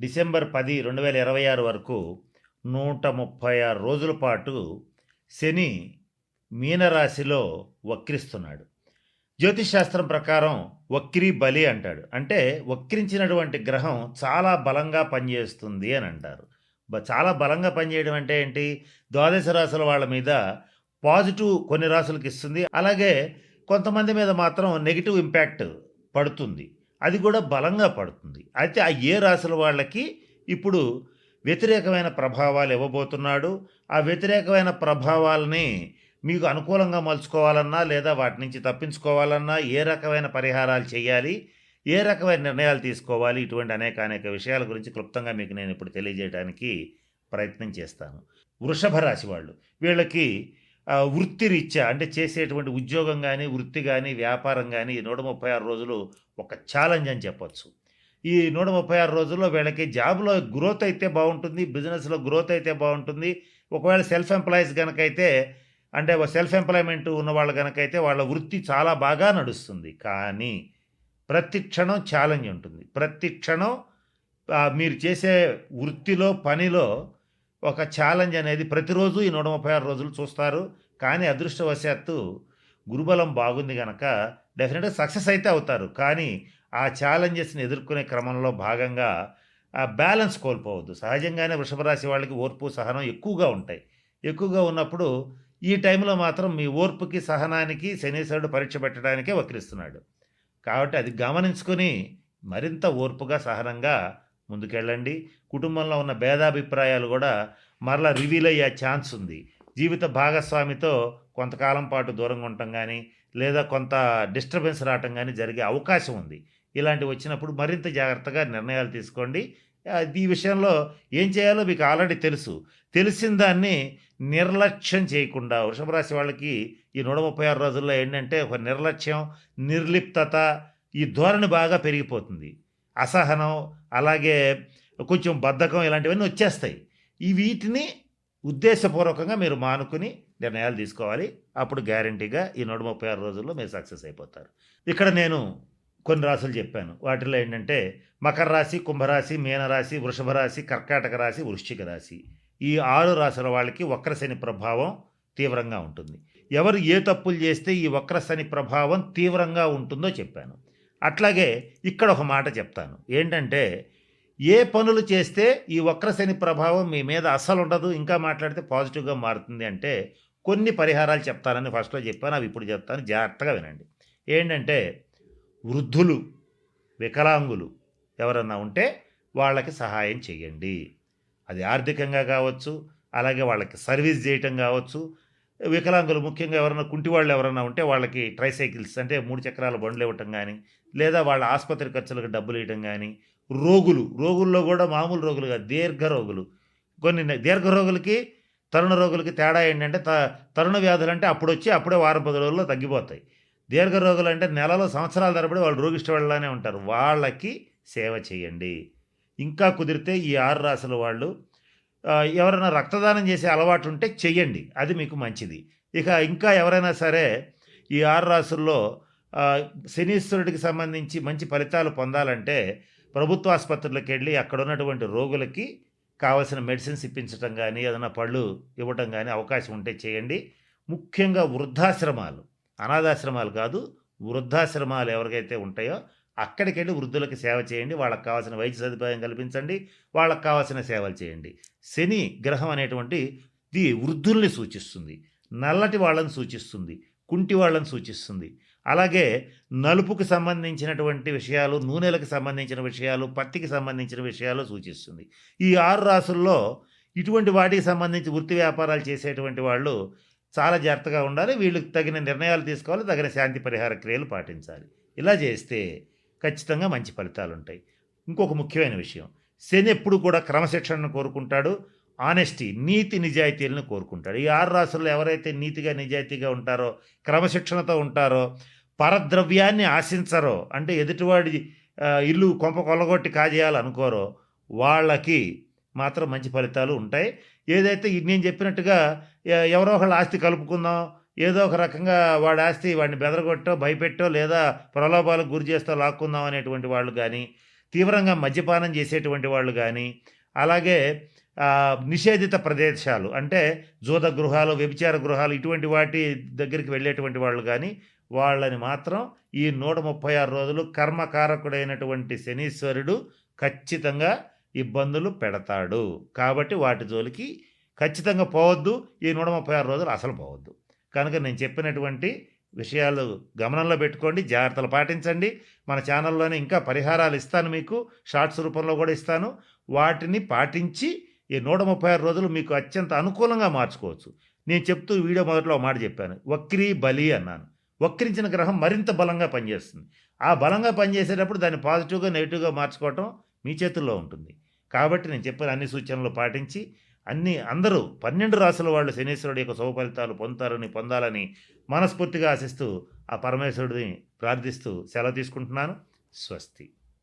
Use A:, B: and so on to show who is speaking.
A: December 10, 2026 వరకు 136 రోజుల పాటు శని మీనరాశిలో వక్రిస్తున్నాడు. జ్యోతిష్ శాస్త్రం ప్రకారం వక్రీ బలి అంటాడు. అంటే వక్రించినటువంటి గ్రహం చాలా బలంగా పనిచేస్తుంది అని అంటారు. చాలా బలంగా పనిచేయడం అంటే ఏంటి? ద్వాదశ రాశుల వాళ్ళ మీద పాజిటివ్ కొన్ని రాశులకు ఇస్తుంది. అలాగే కొంతమంది మీద మాత్రం నెగిటివ్ ఇంపాక్ట్ పడుతుంది. అది కూడా బలంగా పడుతుంది. అయితే ఆ ఏ రాశుల వాళ్ళకి ఇప్పుడు వ్యతిరేకమైన ప్రభావాలు ఇవ్వబోతున్నాడు. ఆ వ్యతిరేకమైన ప్రభావాలని మీకు అనుకూలంగా మలుచుకోవాలన్నా లేదా వాటి నుంచి తప్పించుకోవాలన్నా ఏ రకమైన పరిహారాలు చేయాలి, ఏ రకమైన నిర్ణయాలు తీసుకోవాలి, ఇటువంటి అనేక విషయాల గురించి క్లుప్తంగా మీకు నేను ఇప్పుడు తెలియజేయడానికి ప్రయత్నం చేస్తాను. వృషభ రాశి వాళ్ళు, వీళ్ళకి వృత్తిరీత్యా అంటే చేసేటువంటి ఉద్యోగం కానీ, వృత్తి కానీ, వ్యాపారం కానీ ఈ 136 రోజులు ఒక ఛాలెంజ్ అని చెప్పొచ్చు. ఈ 136 రోజుల్లో వీళ్ళకి జాబ్‌లో గ్రోత్ అయితే బాగుంటుంది, బిజినెస్‌లో గ్రోత్ అయితే బాగుంటుంది. ఒకవేళ సెల్ఫ్ ఎంప్లాయీస్ గనకైతే అంటే సెల్ఫ్ ఎంప్లాయ్‌మెంట్ ఉన్నవాళ్ళు గనకైతే వాళ్ళ వృత్తి చాలా బాగా నడుస్తుంది. కానీ ప్రతి క్షణం ఛాలెంజ్ ఉంటుంది. ప్రతి క్షణం మీరు చేసే వృత్తిలో, పనిలో ఒక ఛాలెంజ్ అనేది ప్రతిరోజు ఈ 136 రోజులు చూస్తారు. కానీ అదృష్టవశాత్తు గురుబలం బాగుంది గనక డెఫినెట్‌గా సక్సెస్ అయితే అవుతారు. కానీ ఆ ఛాలెంజెస్‌ని ఎదుర్కొనే క్రమంలో భాగంగా బ్యాలెన్స్ కోల్పోవద్దు. సహజంగానే వృషభ రాశి వాళ్ళకి ఓర్పు, సహనం ఎక్కువగా ఉంటాయి. ఎక్కువగా ఉన్నప్పుడు ఈ టైంలో మాత్రం మీ ఓర్పుకి, సహనానికి శనీశ్వరుడు పరీక్ష పెట్టడానికే వక్రిస్తున్నాడు. కాబట్టి అది గమనించుకొని మరింత ఓర్పుగా, సహనంగా ముందుకెళ్ళండి. కుటుంబంలో ఉన్న భేదాభిప్రాయాలు కూడా మరలా రివీల్ అయ్యే ఛాన్స్ ఉంది. జీవిత భాగస్వామితో కొంతకాలం పాటు దూరంగా ఉండటం కానీ, లేదా కొంత డిస్టర్బెన్స్ రావటం కానీ జరిగే అవకాశం ఉంది. ఇలాంటివి వచ్చినప్పుడు మరింత జాగ్రత్తగా నిర్ణయాలు తీసుకోండి. ఈ విషయంలో ఏం చేయాలో మీకు ఆల్రెడీ తెలుసు. తెలిసిన దాన్ని నిర్లక్ష్యం చేయకుండా వృషభ రాశి వాళ్ళకి ఈ 136 రోజుల్లో ఏంటంటే ఒక నిర్లక్ష్యం, నిర్లిప్తత ఈ ధోరణి బాగా పెరిగిపోతుంది. అసహనం, అలాగే కొంచెం బద్ధకం ఇలాంటివన్నీ వచ్చేస్తాయి. వీటిని ఉద్దేశపూర్వకంగా మీరు మానుకుని నిర్ణయాలు తీసుకోవాలి. అప్పుడు గ్యారంటీగా ఈ 136 రోజుల్లో మీరు సక్సెస్ అయిపోతారు. ఇక్కడ నేను కొన్ని రాశులు చెప్పాను. వాటిల్లో ఏంటంటే మకర రాశి, కుంభరాశి, మీనరాశి, వృషభ రాశి, కర్కాటక రాశి, వృశ్చిక రాశి. ఈ 6 రాశుల వాళ్ళకి వక్రశని ప్రభావం తీవ్రంగా ఉంటుంది. ఎవరు ఏ తప్పులు చేస్తే ఈ వక్రశని ప్రభావం తీవ్రంగా ఉంటుందో చెప్పాను. అట్లాగే ఇక్కడ ఒక మాట చెప్తాను. ఏంటంటే ఏ పనులు చేస్తే ఈ వక్రశని ప్రభావం మీ మీద అస్సలు ఉండదు, ఇంకా మాట్లాడితే పాజిటివ్గా మారుతుంది అంటే కొన్ని పరిహారాలు చెప్తానని ఫస్ట్లో చెప్పాను. అవి ఇప్పుడు చెప్తాను, జాగ్రత్తగా వినండి. ఏంటంటే వృద్ధులు, వికలాంగులు ఎవరన్నా ఉంటే వాళ్ళకి సహాయం చేయండి. అది ఆర్థికంగా కావచ్చు, అలాగే వాళ్ళకి సర్వీస్ చేయటం కావచ్చు. వికలాంగులు ముఖ్యంగా ఎవరైనా కుంటి వాళ్ళు ఎవరైనా ఉంటే వాళ్ళకి ట్రైసైకిల్స్ అంటే 3 చక్రాల బండ్లు ఇవ్వటం కానీ, లేదా వాళ్ళ ఆసుపత్రి ఖర్చులకు డబ్బులు ఇవ్వటం కానీ. రోగుల్లో కూడా మామూలు రోగులు కాదు, దీర్ఘ రోగులు. కొన్ని దీర్ఘ రోగులకి, తరుణ రోగులకి తేడా ఏంటంటే తరుణ వ్యాధులు అంటే అప్పుడే వారం 10 రోజుల్లో తగ్గిపోతాయి. దీర్ఘ రోగులు అంటే నెలలో సంవత్సరాల తరబడి వాళ్ళు రోగిష్టి వాళ్ళనే ఉంటారు. వాళ్ళకి సేవ చేయండి. ఇంకా కుదిరితే ఈ 6 రాశుల వాళ్ళు ఎవరైనా రక్తదానం చేసే అలవాటు ఉంటే చెయ్యండి, అది మీకు మంచిది. ఇక ఇంకా ఎవరైనా సరే ఈ 6 రాశుల్లో శనీశ్వరుడికి సంబంధించి మంచి ఫలితాలు పొందాలంటే ప్రభుత్వ ఆసుపత్రులకు వెళ్ళి అక్కడ ఉన్నటువంటి రోగులకి కావాల్సిన మెడిసిన్స్ ఇప్పించడం కానీ, ఏదైనా పళ్ళు ఇవ్వటం కానీ అవకాశం ఉంటే చేయండి. ముఖ్యంగా వృద్ధాశ్రమాలు, అనాథాశ్రమాలు కాదు, వృద్ధాశ్రమాలు ఎవరికైతే ఉంటాయో అక్కడికి వెళ్ళి వృద్ధులకి సేవ చేయండి. వాళ్ళకి కావాల్సిన వైద్య సదుపాయం కల్పించండి, వాళ్ళకి కావాల్సిన సేవలు చేయండి. శని గ్రహం అనేటువంటిది వృద్ధుల్ని సూచిస్తుంది, నల్లటి వాళ్ళని సూచిస్తుంది, కుంటి వాళ్ళని సూచిస్తుంది. అలాగే నలుపుకి సంబంధించినటువంటి విషయాలు, నూనెలకు సంబంధించిన విషయాలు, పత్తికి సంబంధించిన విషయాలు సూచిస్తుంది. ఈ 6 రాశుల్లో ఇటువంటి వాటికి సంబంధించి వృత్తి వ్యాపారాలు చేసేటువంటి వాళ్ళు చాలా జాగ్రత్తగా ఉండాలి. వీళ్ళకి తగిన నిర్ణయాలు తీసుకోవాలి, తగిన శాంతి పరిహార క్రియలు పాటించాలి. ఇలా చేస్తే ఖచ్చితంగా మంచి ఫలితాలు ఉంటాయి. ఇంకొక ముఖ్యమైన విషయం, శని ఎప్పుడు కూడా క్రమశిక్షణను కోరుకుంటాడు, ఆనెస్టీ, నీతి నిజాయితీలను కోరుకుంటాడు. ఈ 6 రాశుల్లో ఎవరైతే నీతిగా నిజాయితీగా ఉంటారో, క్రమశిక్షణతో ఉంటారో, పరద్రవ్యాన్ని ఆశించరో, అంటే ఎదుటివాడి ఇల్లు కొంప కొల్లగొట్టి కాజేయాలనుకోరో, వాళ్ళకి మాత్రం మంచి ఫలితాలు ఉంటాయి. ఏదైతే నేను చెప్పినట్టుగా ఎవరో ఒకళ్ళ ఆస్తి కలుపుకుందాం, ఏదో ఒక రకంగా వాడి ఆస్తి వాడిని బెదరగొట్టో, భయపెట్టో, లేదా ప్రలోభాలకు గురి చేస్తూ లాక్కుందాం అనేటువంటి వాళ్ళు కానీ, తీవ్రంగా మద్యపానం చేసేటువంటి వాళ్ళు కానీ, అలాగే నిషేధిత ప్రదేశాలు అంటే జూద గృహాలు, వ్యభిచార గృహాలు ఇటువంటి వాటి దగ్గరికి వెళ్ళేటువంటి వాళ్ళు కానీ, వాళ్ళని మాత్రం ఈ 136 రోజులు కర్మకారకుడైనటువంటి శనీశ్వరుడు ఖచ్చితంగా ఇబ్బందులు పెడతాడు. కాబట్టి వాటి జోలికి ఖచ్చితంగా పోవద్దు. ఈ 136 రోజులు అసలు పోవద్దు. కనుక నేను చెప్పినటువంటి విషయాలు గమనంలో పెట్టుకోండి, జాగ్రత్తలు పాటించండి. మన ఛానల్లోనే ఇంకా పరిహారాలు ఇస్తాను, మీకు షార్ట్స్ రూపంలో కూడా ఇస్తాను. వాటిని పాటించి ఈ 136 రోజులు మీకు అత్యంత అనుకూలంగా మార్చుకోవచ్చు. నేను చెప్తూ వీడియో మొదట్లో ఒక మాట చెప్పాను, వక్రీ బలి అన్నాను. వక్రించిన గ్రహం మరింత బలంగా పనిచేస్తుంది. ఆ బలంగా పనిచేసేటప్పుడు దాన్ని పాజిటివ్గా నెగిటివ్గా మార్చుకోవటం మీ చేతుల్లో ఉంటుంది. కాబట్టి నేను చెప్పిన అన్ని సూచనలు పాటించి అందరూ 12 రాసుల వాళ్ళు శనీశ్వరుడు యొక్క శుభ ఫలితాలు పొందాలని మనస్ఫూర్తిగా ఆశిస్తూ ఆ పరమేశ్వరుడిని ప్రార్థిస్తూ సెలవు తీసుకుంటున్నాను. స్వస్తి.